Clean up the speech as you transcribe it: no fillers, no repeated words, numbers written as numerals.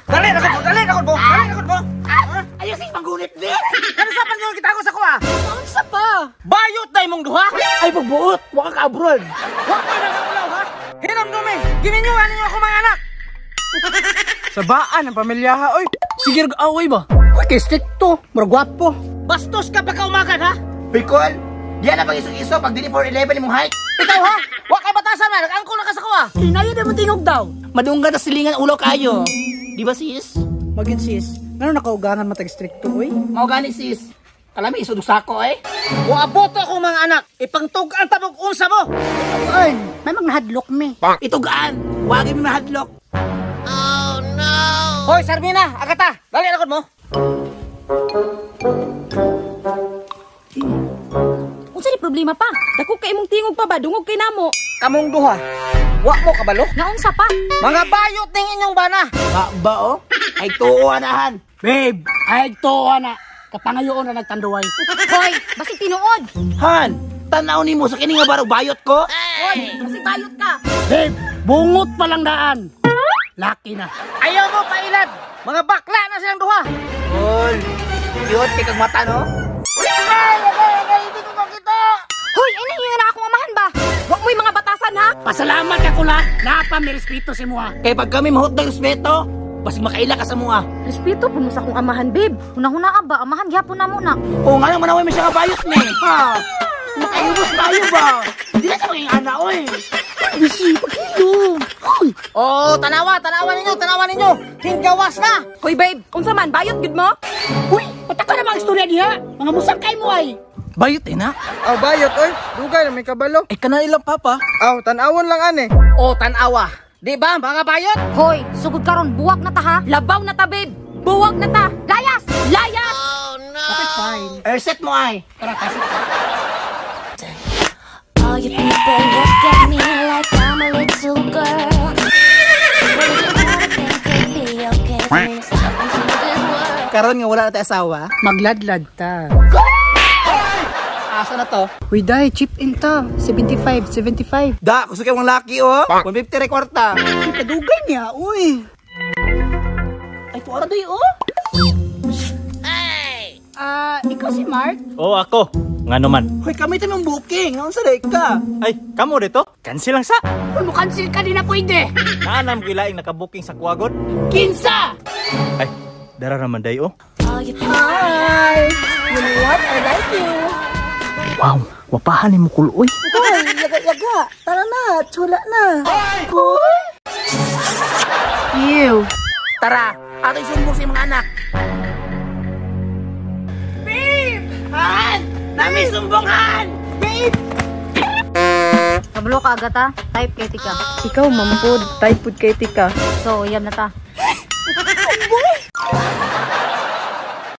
Dali, nakot mo. Ayaw sis manggunit din. Ano sa panyon kita ako sa kuha? Ano sa pa? Bayot na imong duha? Ay pagbuot, waka ka abroad. Huwag ko nagulaw ha? Hinam dumi, gininyuhan ninyo ako mga anak. Sabaan ang pamilya ha, oy. Sige, away ba? Uy, kay stricto, maragwapo. Bastos ka pagka umagan ha? Bicol, diyan na pag iso-iso pag dili 411 imong height. Ikaw ha? Huwag kay batasan man, nag-angkol na ka sa kuha. Inayo na mo tingog daw. Madungga na silingan ulo kayo. Di ba sis? Magin sis, ngano nakaugangan matag stricto, uy? Mao gani sis. Kalami isudog sako eh. Buaboto ako mga anak, ipangtugan tabog unsa mo. Ay, may mga nahadlok me. Itugaan, wagi mi mahadlok. Hoy, Sarmina, agata, dali nakot mo. Unsa ni problema pa? Dako kay imong tingog pa ba dungog kay namo? Kamong duha, wa mo kabalo? Naunsa pa? Mga bayot ning inyong bana. Ba oh? Ay tuo anahan. Babe, ay to na. Kapangayoon na nagtanduay. Hoy, basig tinuod. Han, tanaw nimo sa kini nga barog bayot ko. Hoy, basig bayot ka. Babe, bungot pa lang daan. Laki na. Ayaw mo pailad. Mga bakla na silang duha. Ol, cute kay kag mata no? Hindi ko makita. Hoy, ay nangyayari na akong amahan ba? Huwag mo yung mga batasan ha? Pasalamat ka kula. Napa may respeto si mo ha. Kay pag kami mahot ng respeto, basig makaila ka sa mua. Respeto po mo sa akong amahan, babe. Hunahuna ba? Amahan gyapon na muna. O nga lang manaway mo siya nga bayot ni. Ha? Makaibos tayo ba? Hindi na sa maging ana oy. Bisi, paghilo. Hoy. Oh, tanawa ninyo. Hinggawas na. Hoy, babe. Unsa man, bayot gud mo? Uy, pataka na mga istorya diha. Mga musangkay mo ay. Bayot eh na? Aw, bayot oy. Dugay na may kabalo. Eh kana ilang papa. Aw, tanawon lang ane. Oh, tanawa. Di ba, mga bayot? Hoy, sugod karon buwag na ta ha. Labaw na ta, babe. Buwag na ta. Layas! Layas! Okay, fine. Reset mo ay. All you people look at me like I'm a little girl. Would you ever think it'd be okay for me to step into this world? Karon nga wala na tayo asawa. Magladlad ta. Asa na to? Uy, day, chip in ta. 75. Da, gusto kayo mga laki oh. 150 rekwarta. Uy, kadugay niya, uy. Ay, tuwara day oh. Ikaw si Mark? Oo, ako. Nga naman. Hoy, kami tayo mong booking. Ang saray ka. Ay, kamo dito? Cancel lang sa. Uy, mukansil ka din na pwede. Naanam gilaing nakabuking sa kuwagon. Kinsa! Ay, dara naman day oh. All you people Hi! You know what? I like you. Wow, wapahan ni mo kuloy. Hoy, yaga. Tara na, tsula na. Hoy! Ew. Tara, ato isumbong sa mga anak. Han! Nami sumbongan! Babe! Kablo ka agata. Type kay tika. Ikaw, mampod. Type food kay tika. So, yam na ta.